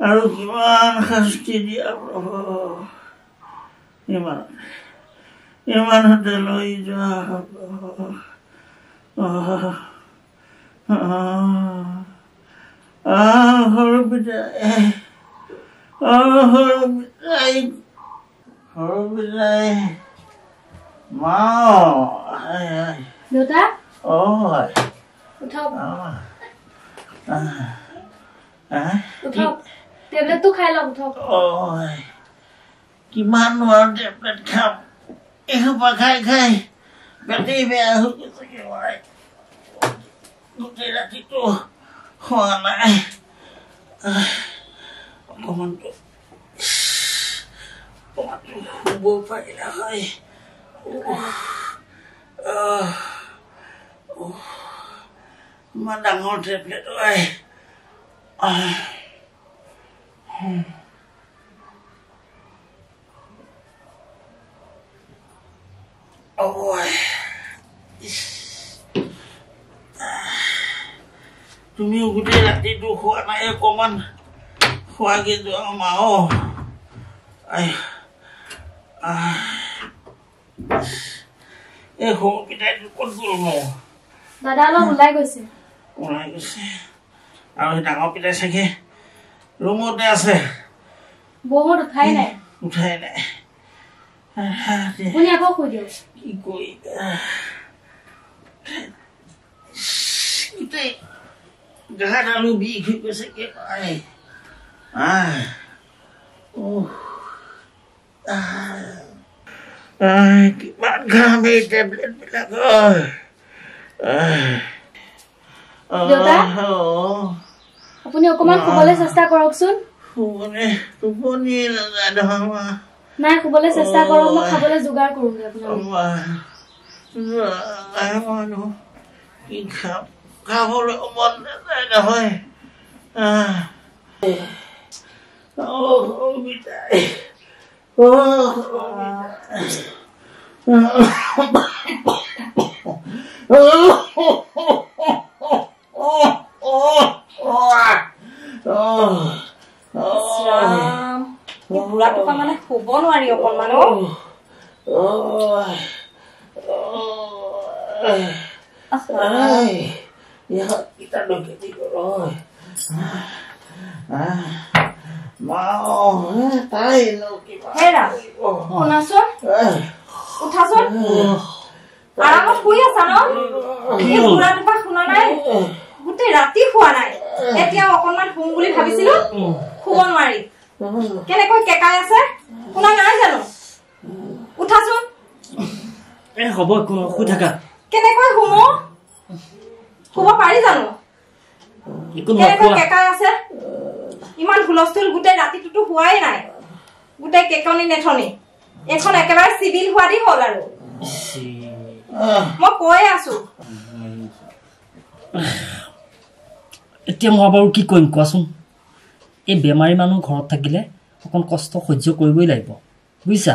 আৰু কিমান শাস্তি দিয়া ইমানতে লৈ যোৱা সৰু পিতাই মা দেউতা টেবলেটটো খাই লওক কিমান নোৱাৰো টেবলেট খাম এসোপা খাই পেটেই বেয়া হৈ গৈছে গোটেই ৰাতিটো খোৱা নাই অকণমানটো শুব পাৰিলা হয় ইমান ডাঙৰ টেবলেট তুমিও গোটেই ৰাতিটো খোৱা নাই অকণমান খোৱাকে যোৱা মা এই সৰু পিতাইটো ক'ত গ'ল মোৰ দাদা অলপ ওলাই গৈছে আৰু সেই ডাঙৰ পিতাই চাগে ৰুমতে আছে বহুত উঠাই নাই আপুনি আকৌ শুই দিয়ক কি কৰি গোটেই গাত আলু বিষ হৈ গৈছে কিমান খাম এই টেবলেট বিলাক আপুনি অকমান শুবলৈ চেষ্টা কৰকচোন টোপনি নাই শুবলৈ চেষ্টা কৰক মই খাবলৈ যোগাৰ কৰোঁগে আপোনাৰ কি খাবলৈ মন নাযায় নহয় বুঢ়াটো মানে শুব নোৱাৰি অকণমান শুনাচোন উঠাচোন আৰামত শুই আছা ন বুঢ়াটোপা শুনা নাই গোটেই ৰাতি খোৱা নাই এতিয়া অকণমান শুম বুলি ভাবিছিলো শুব নোৱাৰি কেনেকৈ কেকাই আছে শুনা নাই জানো উঠাচোন হ'ব শুই থাকা কেনেকৈ শুম শুব পাৰি জানো কেনেকৈ কেকাই আছে ইমান হুলস্থুল গোটেই ৰাতিটোতো হোৱাই নাই গোটেই কেকনি নেথনি এখন একেবাৰে চিভিল হোৱা দি হ'ল আৰু মই কৈ আছো এতিয়া মই বাৰু কি কৰিম কোৱাচোন এই বেমাৰী মানুহ ঘৰত থাকিলে অকণ কষ্ট সহ্য কৰিবই লাগিব বুজিছা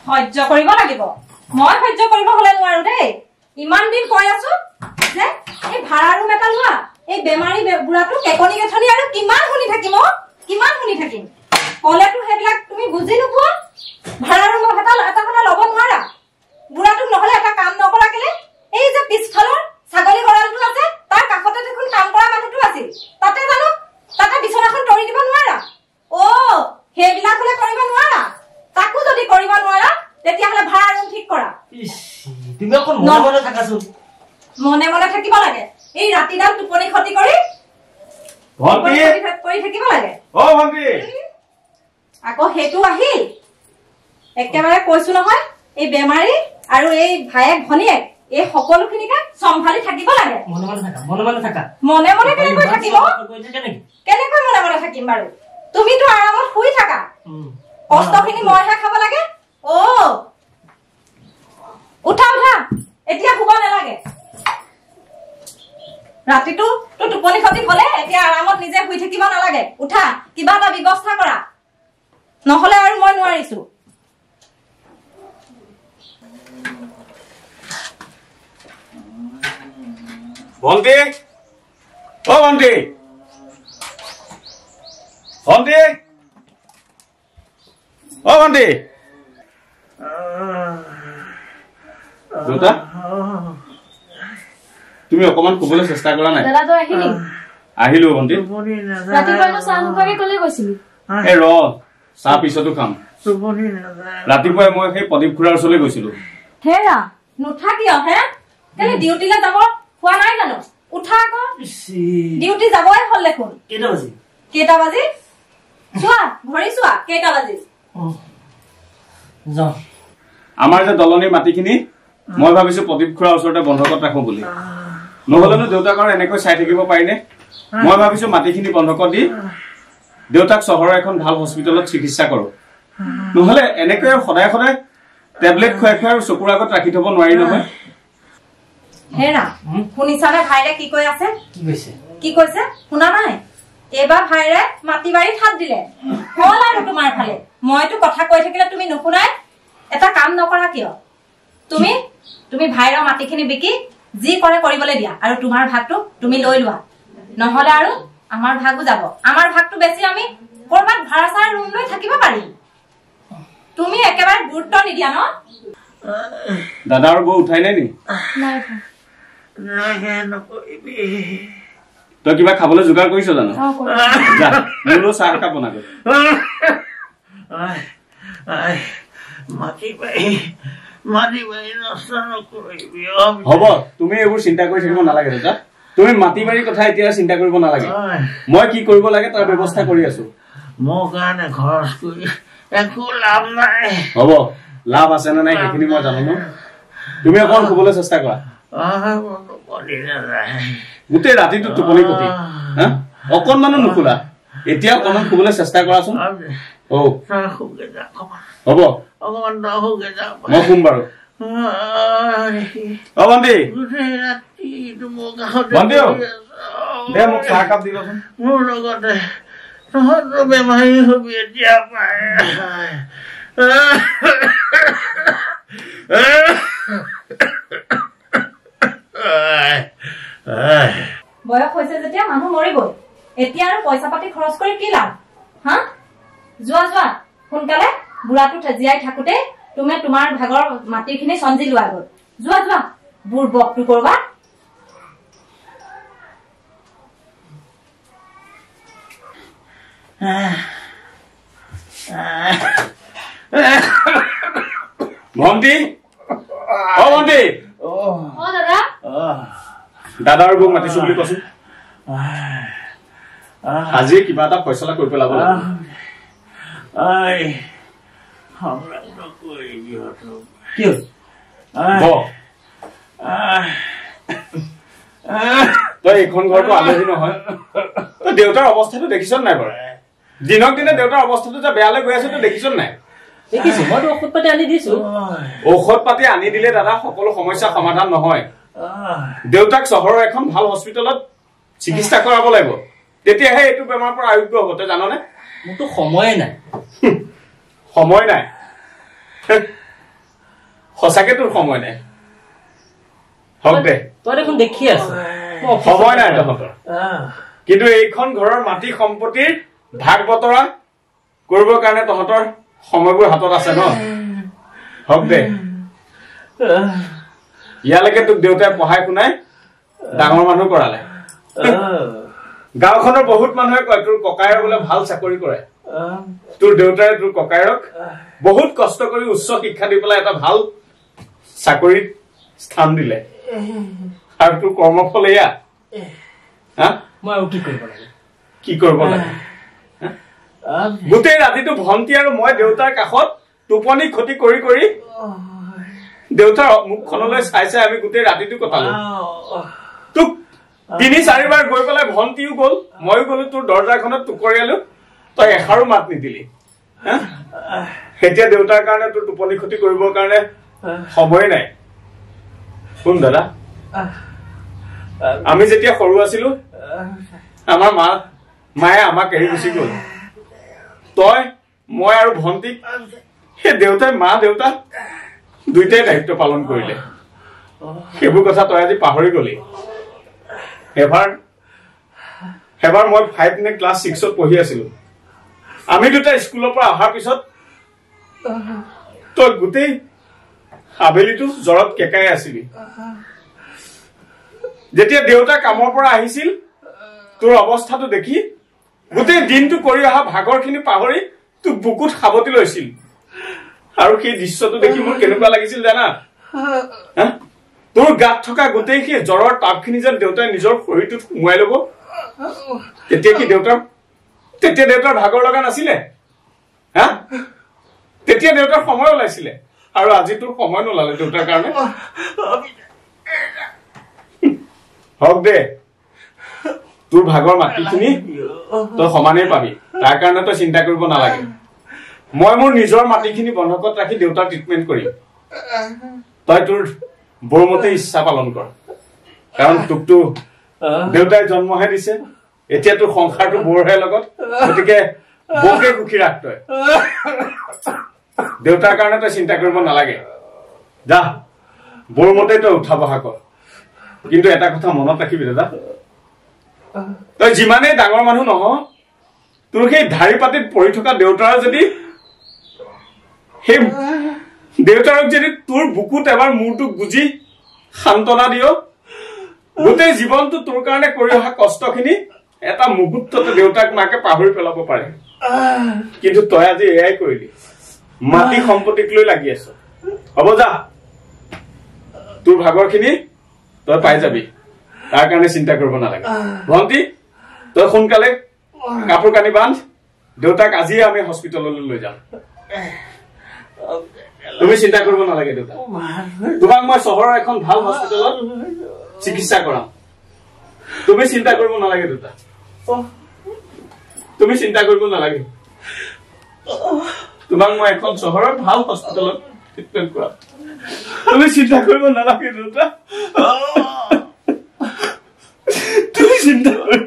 সহ্য কৰিব লাগিব মই সহ্য কৰিব হলে নোৱাৰো দেই ইমান দিন কৈ আছো যে এই ভাড়া ৰুম এটা লোৱা এই বেমাৰী বুঢ়াটো কেকনি কেথনি আৰু কিমান শুনি থাকিম কলেতো সেইবিলাক তুমি বুজি নোপোৱা ভাড়া ৰুম এটা ল'ব নোৱাৰা বুঢ়াটোক নহলে এটা কাম নকৰা কেলে এই যে পিছফালৰ ছাগলী গঁৰালটো আছে তাৰ কাষতে দেখোন কাম কৰা মানুহটো আছিল তাতে বিচনাখন তৰি দিব নোৱাৰা সেইবিলাক হলে কৰিব নোৱাৰা তাকো যদি কৰিব নোৱাৰা তেতিয়াহলে ভাড়া ৰুম ঠিক কৰা তুমি অকণ মনে থাকাচোন মনে থাকিব লাগে এই ৰাতিডাল টোপনি ক্ষতি কৰি থাকিব লাগে আকৌ সেইটো আহিল একেবাৰে কৈছো নহয় এই বেমাৰী আৰু এই ভায়েক ভনীয়েক এই সকলোখিনিকে চম্ভালি থাকিব লাগে মনে কেনেকৈ থাকিব কেনেকৈ মনে থাকিম বাৰু তুমিতো আৰামত শুই থাকা কষ্টখিনি মইহে খাব লাগে উঠা এতিয়া শুব নালাগে ৰাতিটো টোপনি ক্ষতি হলে এতিয়া আৰামত নিজে শুই থাকিব নালাগে উঠা কিবা এটা ব্যৱস্থা কৰা নহলে আৰু মই নোৱাৰিছো ভন্টি অ ভন্টি ভন্টি অ ভন্টি দেউতা তুমি অকমান ক'বলৈ চেষ্টা কৰা নাই দাদা তই আহিলি আহিলো ভন্টি ৰাতিপুৱা চাহ নোখোৱাকে ক'লে গৈছিলি এই ৰ চাহ পিছতো খাম ৰাতিপুৱাই মই সেই প্ৰদীপ খুৰাৰ ওচৰলৈ গৈছিলো হেৰা নুঠা কিয় হে কেলে ডিউটিলৈ যাব খোৱা নাই জানো উঠা আকৌ ডিউটি যাবই হ'ল দেখোন কেইটা বাজি চোৱা ঘড়ী চোৱা কেইটা বাজি আমাৰ যে দলনিৰ মাটিখিনি মই ভাবিছো প্ৰদীপ খুৰাৰ ওচৰতে বন্ধকত ৰাখো বুলি নহ'লেনো দেউতাক আৰু এনেকৈ চাই থাকিব পাৰিনে মই ভাবিছো মাটিখিনি বন্ধকত দি দেউতাক চহৰৰ এখন ভাল হস্পিটেলত চিকিৎসা কৰো নহ'লে এনেকৈ সদায় সদায় টেবলেট খুৱাই খুৱাই আৰু চকুৰ আগত ৰাখি থব নোৱাৰি নহয় হেৰা শুনিছানে ভাইৰে কি কৈ আছে কি কৈছে শুনা নাই এইবাৰ ভাইৰে মাটি বাৰী ঠাত দিলে হ'ল আৰু তোমাৰ ফালে মইতো কথা কৈ থাকিলে তুমি নুশুনাই এটা কাম নকৰা কিয় তুমি ভাইৰৰ মাটিখিনি বিকি যি কৰে কৰিবলৈ দিয়া আৰু তোমাৰ ভাগটো তুমি লৈ লোৱা নহ'লে আৰু আমাৰ ভাগো যাব আমাৰ ভাগটো বেছি আমি কৰবাত ভাড়া চাড়া ৰুম লৈ থাকিব পাৰিম তুমি একেবাৰে গুৰুত্ব নিদিয়া ন দাদা আৰু বৌ উঠাই নাই নি তই কিবা খাবলৈ যোগাৰ কৰিছ জানো যা মোলৈ চাহ একাপ বনাগৈ হ'ব তুমি এইবোৰ চিন্তা কৰি থাকিব নালাগে দাদা তুমি মাটি বাৰীৰ কথা এতিয়া চিন্তা কৰিব নালাগে মই কি কৰিব লাগে তাৰ ব্যৱস্থা কৰি আছো মোৰ কাৰণে খৰচ কৰি একো লাভ নাই হ'ব লাভ আছে নে নাই সেইখিনি মই জানো ন তুমি অকণ শুবলৈ চেষ্টা কৰা গোটেই ৰাতিটো টোপনি ক্ষতি অকণমানো নুশুলা এতিয়া অকণমান শুবলৈ চেষ্টা কৰাচোন হ'ব মই শুম বাৰু ভন্টি ভন্টি দে মোক চাহ একাপ দিবচোন মোৰ লগতে তহঁতো বেমাৰী হবি এতিয়া পায় বয়স হৈছে যেতিয়া মানুহ মৰিবই এতিয়া আৰু পইচা পাতি খৰচ কৰি কি লাভ হা যোৱা সোনকালে বুঢ়াটো জীয়াই থাকোতে তুমি তোমাৰ ভাগৰ মাটিখিনি চঞ্জি লোৱা গ'ল যোৱা বুঢ় বকটো কৰবা ভন্টি ভন্টি দাদা দাদা আৰু বৌক মাতিছো বুলি কৈছো আজি কিবা এটা ফয়চলা কৰি পেলাব তই এইখন ঘৰতো আলহী নহয় তই দেউতাৰ অৱস্থাটো দেখিছ নাই বাৰু দিনক দিনে দেউতাৰ অৱস্থাটো যে বেয়ালৈ গৈ আছে তই দেখিছ নাই দেখিছো মইতো ঔষধ পাতি আনি দিছো ঔষধ পাতি আনি দিলে দাদা সকলো সমস্যা সমাধান নহয় দেউতাক চহৰৰ এখন ভাল হস্পিটেলত চিকিৎসা কৰাব লাগিব তেতিয়াহে এইটো বেমাৰৰ পৰা আৰোগ্য হ'ব তই জাননে মোৰতো সময়ে নাই সময় নাই সঁচাকে তোৰ সময় নাই হওক দে তই দেখোন দেখি আছ সময় নাই তহঁতৰ কিন্তু এইখন ঘৰৰ মাটি সম্পত্তিৰ ভাগ বতৰা কৰিবৰ কাৰণে তহঁতৰ সময়বোৰ হাতত আছে ন হওক দে ইয়ালৈকে তোক দেউতাই পঢ়াই শুনাই ডাঙৰ মানুহ কৰালে গাঁওখনৰ বহুত মানুহে কয় তোৰ ককায়েৰ বোলে ভাল চাকৰি কৰে তোৰ দেউতাই তোৰ ককায়েৰক বহুত কষ্ট কৰি উচ্চ শিক্ষা দি পেলাই এটা ভাল চাকৰিত স্থান দিলে আৰু তোৰ কৰ্মফল এয়া মই আৰু কি কৰিব লাগে গোটেই ৰাতিটো ভন্টি আৰু মই দেউতাৰ কাষত টোপনি ক্ষতি কৰি কৰি দেউতাৰ মুখখনলৈ চাই চাই আমি গোটেই ৰাতিটো কটালো তোক 3-4 বাৰ গৈ পেলাই ভন্টিও গ'ল ময়ো গ'লো তোৰ দৰ্জাখনত টুকৰিয়ালো তই এষাৰো মাত নিদিলি এতিয়া দেউতাৰ কাৰণে তোৰ টোপনি ক্ষতি কৰিবৰ কাৰণে সময় নাই শুন দাদা আমি যেতিয়া সৰু আছিলো আমাৰ মায়ে আমাক এৰি গুচি গ'ল তই মই আৰু ভন্টিক সেই দেউতাই মা দেউতা দুইটাই দায়িত্ব পালন কৰিলে সেইবোৰ কথা তই আজি পাহৰি গলি এবাৰ মই 5 নে ক্লাছ 6ত পঢ়ি আছিলো আমি দুটা স্কুলৰ পৰা অহাৰ পিছত তই গোটেই আবেলিটো জ্বৰত কেকাই আছিলি যেতিয়া দেউতা কামৰ পৰা আহিছিল তোৰ অৱস্থাটো দেখি গোটেই দিনটো কৰি অহা ভাগৰখিনি পাহৰি তোক বুকুত সাৱটি লৈছিল আৰু সেই দৃশ্যটো দেখি মোৰ কেনেকুৱা লাগিছিল জানা তোৰ গাত থকা গোটেই সেই জ্বৰৰ তাপখিনি যেন দেউতাই নিজৰ শৰীৰটোত সোমোৱাই ল'ব তেতিয়া দেউতাৰ ভাগৰ লগা নাছিলে তেতিয়া দেউতাৰ সময় ওলাইছিলে আৰু আজি তোৰ সময় নোলালে দেউতাৰ কাৰণে হওক দে তোৰ ভাগৰ মাটিখিনি তই সমানেই পাবি তাৰ কাৰণে তই চিন্তা কৰিব নালাগে মই মোৰ নিজৰ মাটিখিনি বন্ধকত ৰাখি দেউতাৰ ট্ৰিটমেণ্ট কৰিম তই তোৰ বৰমতে ইচ্ছা পালন কৰ কাৰণ তোকতো দেউতাই জন্মহে দিছে এতিয়া তোৰ সংসাৰটো বৰহে লগত গতিকে বৌকে সুখী ৰাখ তই দেউতাৰ কাৰণে তই চিন্তা কৰিব নালাগে যা বৰমতে তই উঠা বহা কৰ কিন্তু এটা কথা মনত ৰাখিবি দাদা তই যিমানেই ডাঙৰ মানুহ নহ তোৰ সেই ধাৰি পাতিত পৰি থকা দেউতাৰ যদি সেই দেউতাৰক যদি তোৰ বুকুত এবাৰ মূৰটোক বুজি সান্তনা দিয় গোটেই জীৱনটো তোৰ কাৰণে কৰি অহা কষ্টখিনি এটা মুহূৰ্ততে দেউতাক মাকে পাহৰি পেলাব পাৰে কিন্তু তই আজি এয়াই কৰিলি মাটি সম্পত্তিক লৈ লাগি আছ হ'ব যা তোৰ ভাগৰখিনি তই পাই যাবি তাৰ কাৰণে চিন্তা কৰিব নালাগে ভণ্টি তই সোনকালে কাপোৰ কানি বান্ধ দেউতাক আজিয়ে আমি হস্পিটেললৈ লৈ যাম তুমি চিন্তা কৰিব নালাগে দেউতা তোমাক মই চহৰৰ এখন ভাল হস্পিটেলত চিকিৎসা কৰাম তুমি চিন্তা কৰিব নালাগে দেউতা তুমি চিন্তা কৰিব নালাগে তোমাক মই এখন চহৰৰ ভাল হস্পিটেলত ট্ৰিটমেণ্ট কৰাম তুমি চিন্তা কৰিব নালাগে দেউতা তুমি চিন্তা কৰিব